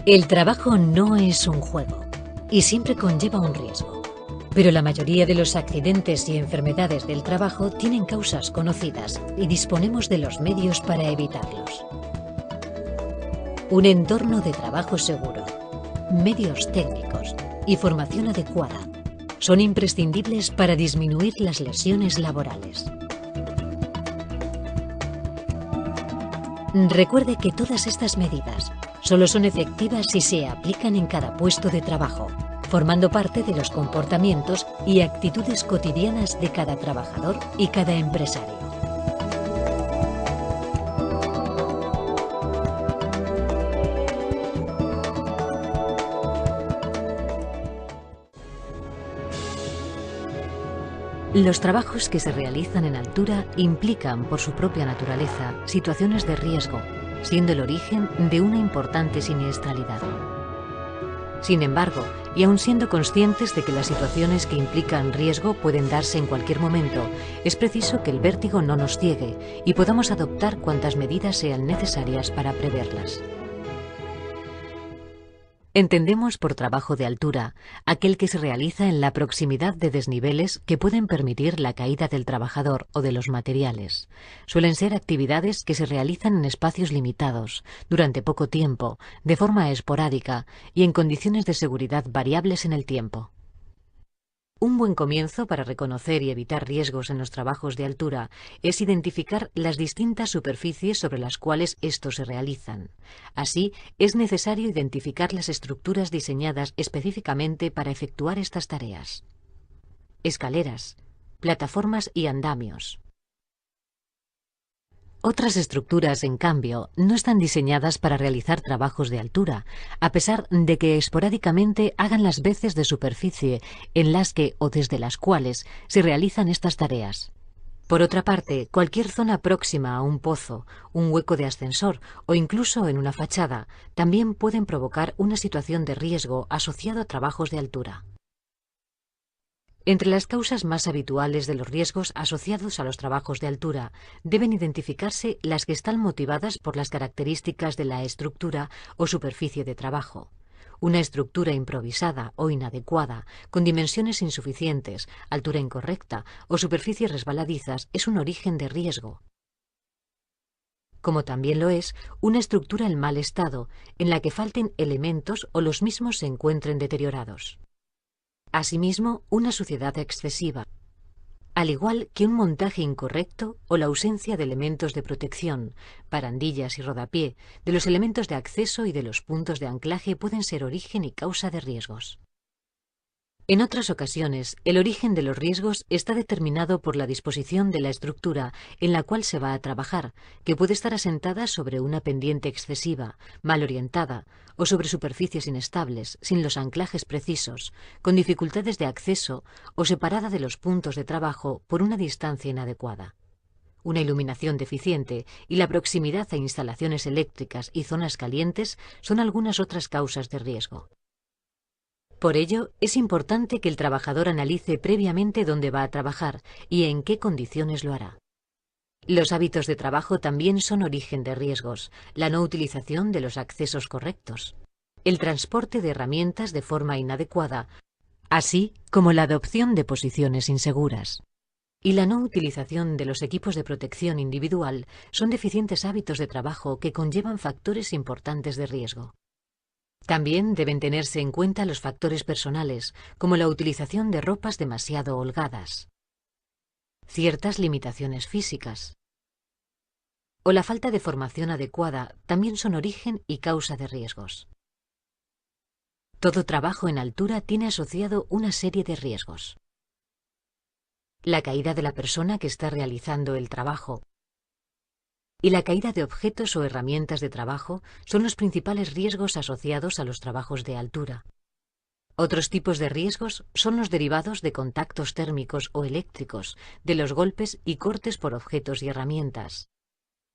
El trabajo no es un juego y siempre conlleva un riesgo, pero la mayoría de los accidentes y enfermedades del trabajo tienen causas conocidas y disponemos de los medios para evitarlos. Un entorno de trabajo seguro, medios técnicos y formación adecuada son imprescindibles para disminuir las lesiones laborales. Recuerde que todas estas medidas solo son efectivas si se aplican en cada puesto de trabajo, formando parte de los comportamientos y actitudes cotidianas de cada trabajador y cada empresario. Los trabajos que se realizan en altura implican, por su propia naturaleza, situaciones de riesgo, siendo el origen de una importante siniestralidad. Sin embargo, y aun siendo conscientes de que las situaciones que implican riesgo pueden darse en cualquier momento, es preciso que el vértigo no nos ciegue y podamos adoptar cuantas medidas sean necesarias para preverlas. Entendemos por trabajo de altura aquel que se realiza en la proximidad de desniveles que pueden permitir la caída del trabajador o de los materiales. Suelen ser actividades que se realizan en espacios limitados, durante poco tiempo, de forma esporádica y en condiciones de seguridad variables en el tiempo. Un buen comienzo para reconocer y evitar riesgos en los trabajos de altura es identificar las distintas superficies sobre las cuales estos se realizan. Así, es necesario identificar las estructuras diseñadas específicamente para efectuar estas tareas. Escaleras, plataformas y andamios. Otras estructuras, en cambio, no están diseñadas para realizar trabajos de altura, a pesar de que esporádicamente hagan las veces de superficie en las que o desde las cuales se realizan estas tareas. Por otra parte, cualquier zona próxima a un pozo, un hueco de ascensor o incluso en una fachada, también pueden provocar una situación de riesgo asociado a trabajos de altura. Entre las causas más habituales de los riesgos asociados a los trabajos de altura deben identificarse las que están motivadas por las características de la estructura o superficie de trabajo. Una estructura improvisada o inadecuada, con dimensiones insuficientes, altura incorrecta o superficies resbaladizas es un origen de riesgo. Como también lo es una estructura en mal estado, en la que falten elementos o los mismos se encuentren deteriorados. Asimismo, una suciedad excesiva, al igual que un montaje incorrecto o la ausencia de elementos de protección, barandillas y rodapié, de los elementos de acceso y de los puntos de anclaje pueden ser origen y causa de riesgos. En otras ocasiones, el origen de los riesgos está determinado por la disposición de la estructura en la cual se va a trabajar, que puede estar asentada sobre una pendiente excesiva, mal orientada, o sobre superficies inestables, sin los anclajes precisos, con dificultades de acceso o separada de los puntos de trabajo por una distancia inadecuada. Una iluminación deficiente y la proximidad a instalaciones eléctricas y zonas calientes son algunas otras causas de riesgo. Por ello, es importante que el trabajador analice previamente dónde va a trabajar y en qué condiciones lo hará. Los hábitos de trabajo también son origen de riesgos, la no utilización de los accesos correctos, el transporte de herramientas de forma inadecuada, así como la adopción de posiciones inseguras. Y la no utilización de los equipos de protección individual son deficientes hábitos de trabajo que conllevan factores importantes de riesgo. También deben tenerse en cuenta los factores personales, como la utilización de ropas demasiado holgadas, ciertas limitaciones físicas o la falta de formación adecuada también son origen y causa de riesgos. Todo trabajo en altura tiene asociado una serie de riesgos. La caída de la persona que está realizando el trabajo y la caída de objetos o herramientas de trabajo son los principales riesgos asociados a los trabajos de altura. Otros tipos de riesgos son los derivados de contactos térmicos o eléctricos, de los golpes y cortes por objetos y herramientas,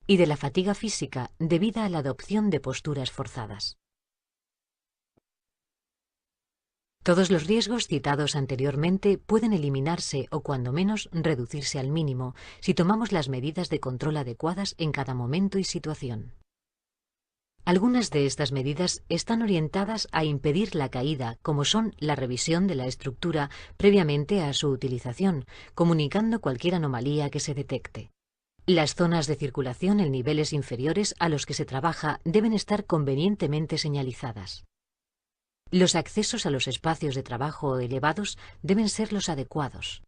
y de la fatiga física debida a la adopción de posturas forzadas. Todos los riesgos citados anteriormente pueden eliminarse o cuando menos reducirse al mínimo si tomamos las medidas de control adecuadas en cada momento y situación. Algunas de estas medidas están orientadas a impedir la caída, como son la revisión de la estructura previamente a su utilización, comunicando cualquier anomalía que se detecte. Las zonas de circulación en niveles inferiores a los que se trabaja deben estar convenientemente señalizadas. Los accesos a los espacios de trabajo elevados deben ser los adecuados.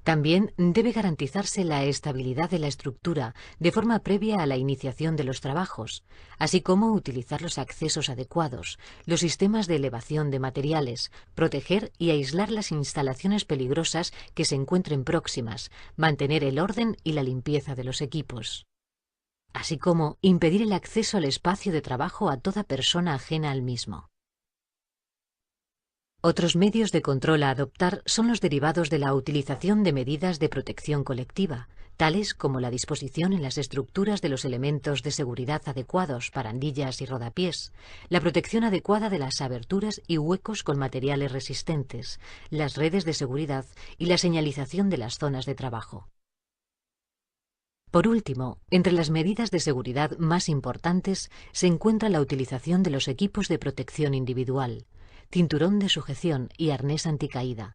También debe garantizarse la estabilidad de la estructura de forma previa a la iniciación de los trabajos, así como utilizar los accesos adecuados, los sistemas de elevación de materiales, proteger y aislar las instalaciones peligrosas que se encuentren próximas, mantener el orden y la limpieza de los equipos, así como impedir el acceso al espacio de trabajo a toda persona ajena al mismo. Otros medios de control a adoptar son los derivados de la utilización de medidas de protección colectiva, tales como la disposición en las estructuras de los elementos de seguridad adecuados, barandillas y rodapiés, la protección adecuada de las aberturas y huecos con materiales resistentes, las redes de seguridad y la señalización de las zonas de trabajo. Por último, entre las medidas de seguridad más importantes se encuentra la utilización de los equipos de protección individual, cinturón de sujeción y arnés anticaída.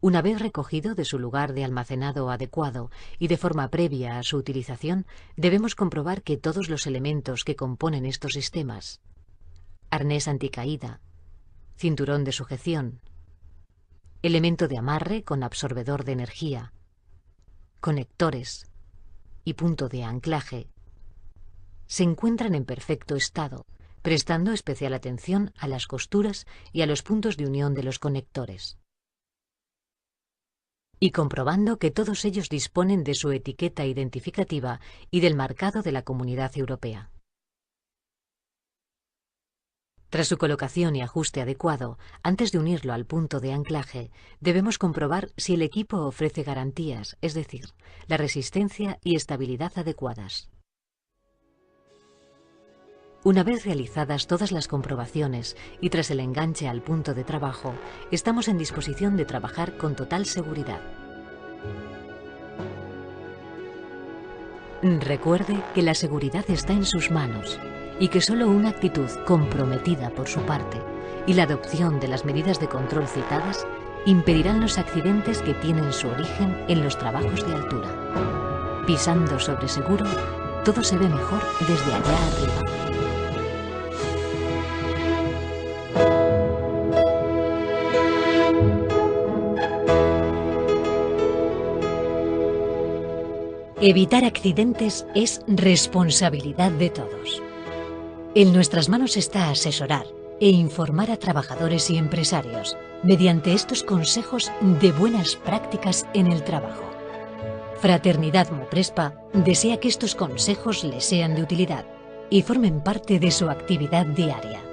Una vez recogido de su lugar de almacenado adecuado y de forma previa a su utilización, debemos comprobar que todos los elementos que componen estos sistemas, arnés anticaída, cinturón de sujeción, elemento de amarre con absorbedor de energía, conectores y punto de anclaje, se encuentran en perfecto estado, prestando especial atención a las costuras y a los puntos de unión de los conectores, y comprobando que todos ellos disponen de su etiqueta identificativa y del marcado de la Comunidad Europea. Tras su colocación y ajuste adecuado, antes de unirlo al punto de anclaje, debemos comprobar si el equipo ofrece garantías, es decir, la resistencia y estabilidad adecuadas. Una vez realizadas todas las comprobaciones y tras el enganche al punto de trabajo, estamos en disposición de trabajar con total seguridad. Recuerde que la seguridad está en sus manos y que solo una actitud comprometida por su parte y la adopción de las medidas de control citadas impedirán los accidentes que tienen su origen en los trabajos de altura. Pisando sobre seguro, todo se ve mejor desde allá arriba. Evitar accidentes es responsabilidad de todos. En nuestras manos está asesorar e informar a trabajadores y empresarios mediante estos consejos de buenas prácticas en el trabajo. Fraternidad Moprespa desea que estos consejos les sean de utilidad y formen parte de su actividad diaria.